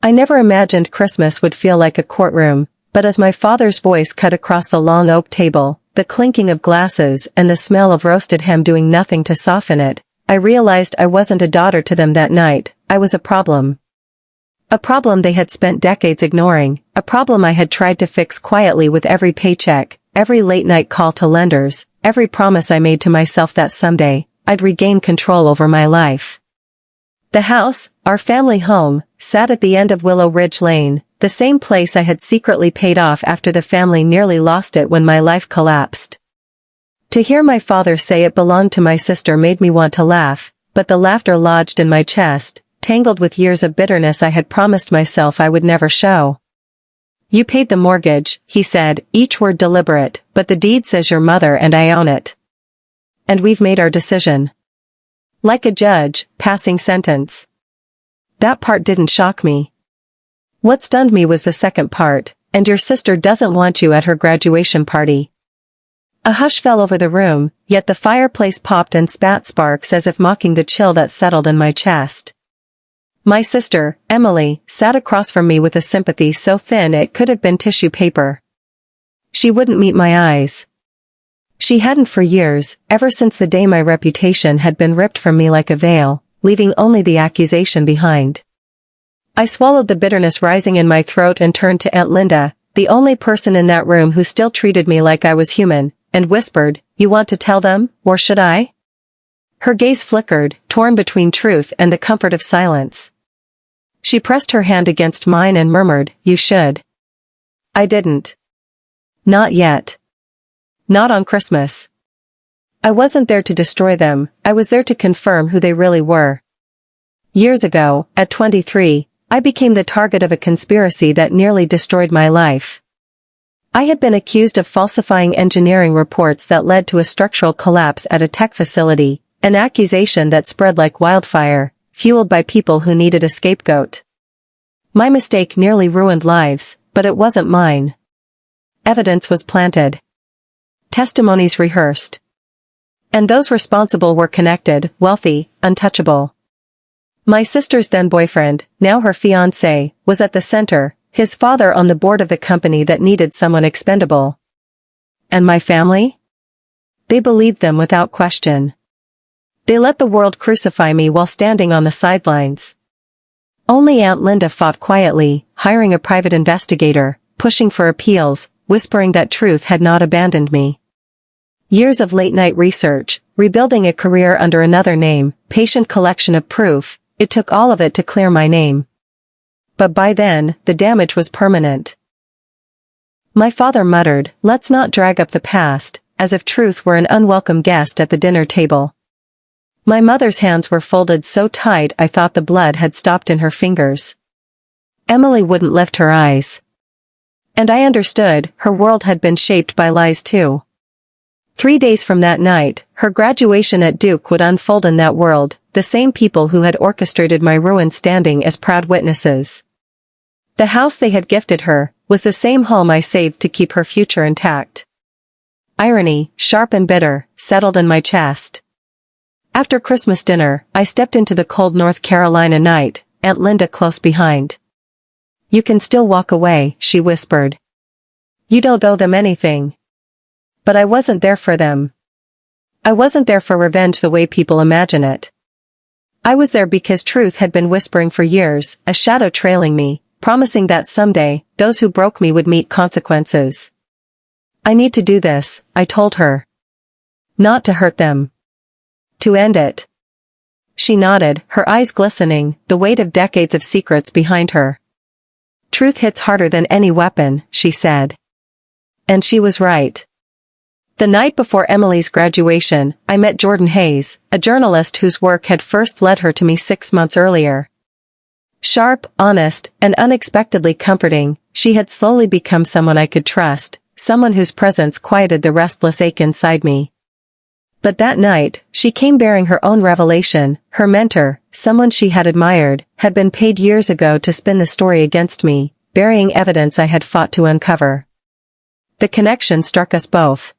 I never imagined Christmas would feel like a courtroom, but as my father's voice cut across the long oak table, the clinking of glasses and the smell of roasted ham doing nothing to soften it, I realized I wasn't a daughter to them that night. I was a problem. A problem they had spent decades ignoring, a problem I had tried to fix quietly with every paycheck, every late-night call to lenders, every promise I made to myself that someday, I'd regain control over my life. The house, our family home, sat at the end of Willow Ridge Lane, the same place I had secretly paid off after the family nearly lost it when my life collapsed. To hear my father say it belonged to my sister made me want to laugh, but the laughter lodged in my chest, tangled with years of bitterness I had promised myself I would never show. "You paid the mortgage," he said, each word deliberate, "but the deed says your mother and I own it. And we've made our decision." Like a judge, passing sentence. That part didn't shock me. What stunned me was the second part, "And your sister doesn't want you at her graduation party." A hush fell over the room, yet the fireplace popped and spat sparks as if mocking the chill that settled in my chest. My sister, Emily, sat across from me with a sympathy so thin it could have been tissue paper. She wouldn't meet my eyes. She hadn't for years, ever since the day my reputation had been ripped from me like a veil, leaving only the accusation behind. I swallowed the bitterness rising in my throat and turned to Aunt Linda, the only person in that room who still treated me like I was human, and whispered, "You want to tell them, or should I?" Her gaze flickered, torn between truth and the comfort of silence. She pressed her hand against mine and murmured, "You should." I didn't. Not yet. Not on Christmas. I wasn't there to destroy them, I was there to confirm who they really were. Years ago, at 23, I became the target of a conspiracy that nearly destroyed my life. I had been accused of falsifying engineering reports that led to a structural collapse at a tech facility, an accusation that spread like wildfire, fueled by people who needed a scapegoat. My mistake nearly ruined lives, but it wasn't mine. Evidence was planted. Testimonies rehearsed. And those responsible were connected, wealthy, untouchable. My sister's then-boyfriend, now her fiancé, was at the center, his father on the board of the company that needed someone expendable. And my family? They believed them without question. They let the world crucify me while standing on the sidelines. Only Aunt Linda fought quietly, hiring a private investigator, pushing for appeals, whispering that truth had not abandoned me. Years of late-night research, rebuilding a career under another name, patient collection of proof, it took all of it to clear my name. But by then, the damage was permanent. My father muttered, "Let's not drag up the past," as if truth were an unwelcome guest at the dinner table. My mother's hands were folded so tight I thought the blood had stopped in her fingers. Emily wouldn't lift her eyes. And I understood, her world had been shaped by lies too. 3 days from that night, her graduation at Duke would unfold in that world, the same people who had orchestrated my ruin standing as proud witnesses. The house they had gifted her was the same home I saved to keep her future intact. Irony, sharp and bitter, settled in my chest. After Christmas dinner, I stepped into the cold North Carolina night, Aunt Linda close behind. "You can still walk away," she whispered. "You don't owe them anything." But I wasn't there for them. I wasn't there for revenge the way people imagine it. I was there because truth had been whispering for years, a shadow trailing me, promising that someday, those who broke me would meet consequences. "I need to do this," I told her. "Not to hurt them. To end it." She nodded, her eyes glistening, the weight of decades of secrets behind her. "Truth hits harder than any weapon," she said. And she was right. The night before Emily's graduation, I met Jordan Hayes, a journalist whose work had first led her to me 6 months earlier. Sharp, honest, and unexpectedly comforting, she had slowly become someone I could trust, someone whose presence quieted the restless ache inside me. But that night, she came bearing her own revelation. Her mentor, someone she had admired, had been paid years ago to spin the story against me, burying evidence I had fought to uncover. The connection struck us both.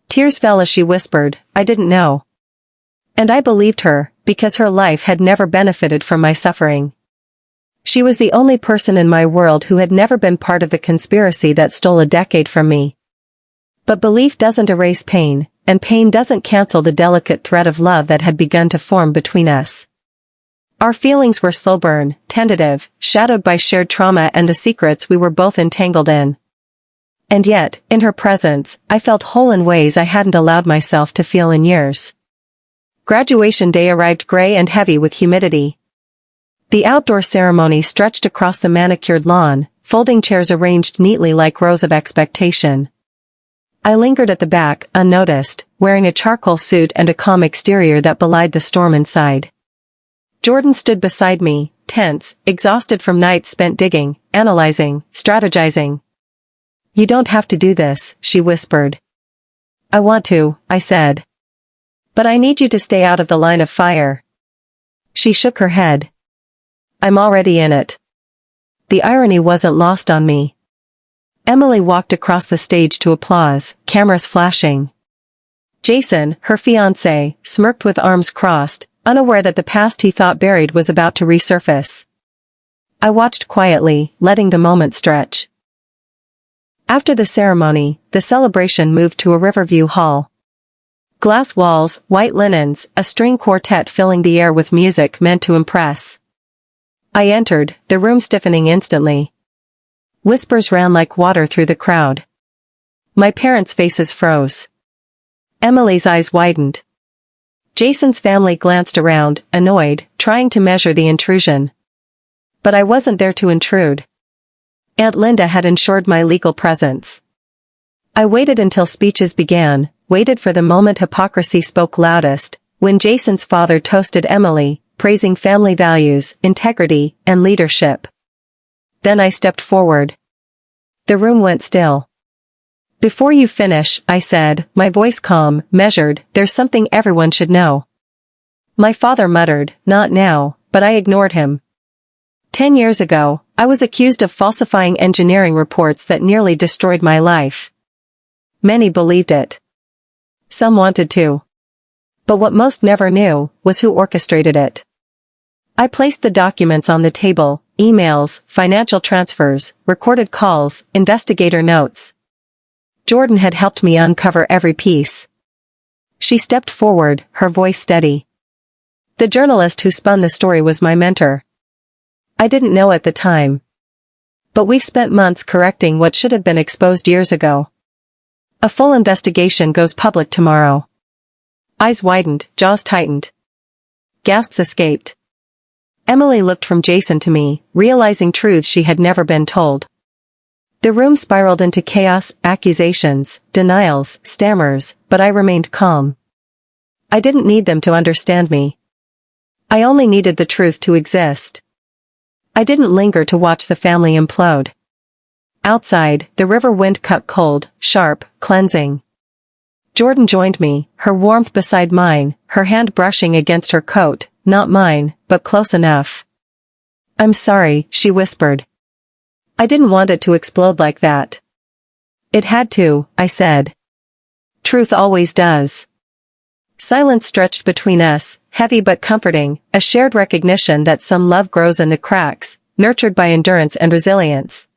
Tears fell as she whispered, "I didn't know." And I believed her, because her life had never benefited from my suffering. She was the only person in my world who had never been part of the conspiracy that stole a decade from me. But belief doesn't erase pain, and pain doesn't cancel the delicate thread of love that had begun to form between us. Our feelings were slow burn, tentative, shadowed by shared trauma and the secrets we were both entangled in. And yet, in her presence, I felt whole in ways I hadn't allowed myself to feel in years. Graduation day arrived gray and heavy with humidity. The outdoor ceremony stretched across the manicured lawn, folding chairs arranged neatly like rows of expectation. I lingered at the back, unnoticed, wearing a charcoal suit and a calm exterior that belied the storm inside. Jordan stood beside me, tense, exhausted from nights spent digging, analyzing, strategizing. "You don't have to do this," she whispered. "I want to," I said. "But I need you to stay out of the line of fire." She shook her head. "I'm already in it." The irony wasn't lost on me. Emily walked across the stage to applause, cameras flashing. Jason, her fiancé, smirked with arms crossed, unaware that the past he thought buried was about to resurface. I watched quietly, letting the moment stretch. After the ceremony, the celebration moved to a Riverview hall. Glass walls, white linens, a string quartet filling the air with music meant to impress. I entered, the room stiffening instantly. Whispers ran like water through the crowd. My parents' faces froze. Emily's eyes widened. Jason's family glanced around, annoyed, trying to measure the intrusion. But I wasn't there to intrude. Aunt Linda had ensured my legal presence. I waited until speeches began, waited for the moment hypocrisy spoke loudest, when Jason's father toasted Emily, praising family values, integrity, and leadership. Then I stepped forward. The room went still. "Before you finish," I said, my voice calm, measured, "there's something everyone should know." My father muttered, "Not now," but I ignored him. 10 years ago, I was accused of falsifying engineering reports that nearly destroyed my life. Many believed it. Some wanted to. But what most never knew was who orchestrated it. I placed the documents on the table, emails, financial transfers, recorded calls, investigator notes. Jordan had helped me uncover every piece. She stepped forward, her voice steady. The journalist who spun the story was my mentor. I didn't know at the time. But we've spent months correcting what should have been exposed years ago. A full investigation goes public tomorrow. Eyes widened, jaws tightened. Gasps escaped. Emily looked from Jason to me, realizing truths she had never been told. The room spiraled into chaos, accusations, denials, stammers, but I remained calm. I didn't need them to understand me. I only needed the truth to exist. I didn't linger to watch the family implode. Outside, the river wind cut cold, sharp, cleansing. Jordan joined me, her warmth beside mine, her hand brushing against her coat, not mine, but close enough. "I'm sorry," she whispered. "I didn't want it to explode like that." "It had to," I said. "Truth always does." Silence stretched between us, heavy but comforting, a shared recognition that some love grows in the cracks, nurtured by endurance and resilience.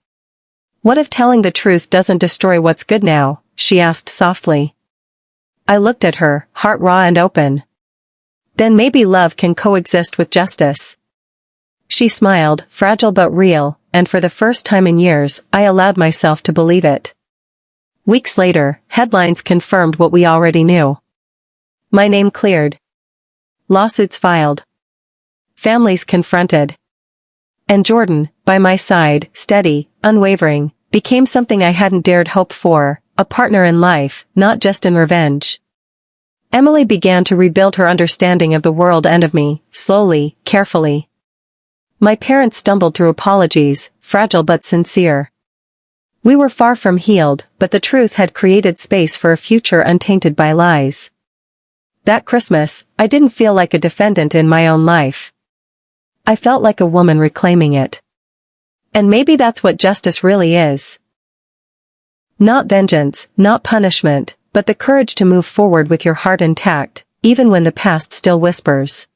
"What if telling the truth doesn't destroy what's good now?" she asked softly. I looked at her, heart raw and open. "Then maybe love can coexist with justice." She smiled, fragile but real, and for the first time in years, I allowed myself to believe it. Weeks later, headlines confirmed what we already knew. My name cleared. Lawsuits filed. Families confronted. And Jordan, by my side, steady, unwavering, became something I hadn't dared hope for, a partner in life, not just in revenge. Emily began to rebuild her understanding of the world and of me, slowly, carefully. My parents stumbled through apologies, fragile but sincere. We were far from healed, but the truth had created space for a future untainted by lies. That Christmas, I didn't feel like a defendant in my own life. I felt like a woman reclaiming it. And maybe that's what justice really is. Not vengeance, not punishment, but the courage to move forward with your heart intact, even when the past still whispers.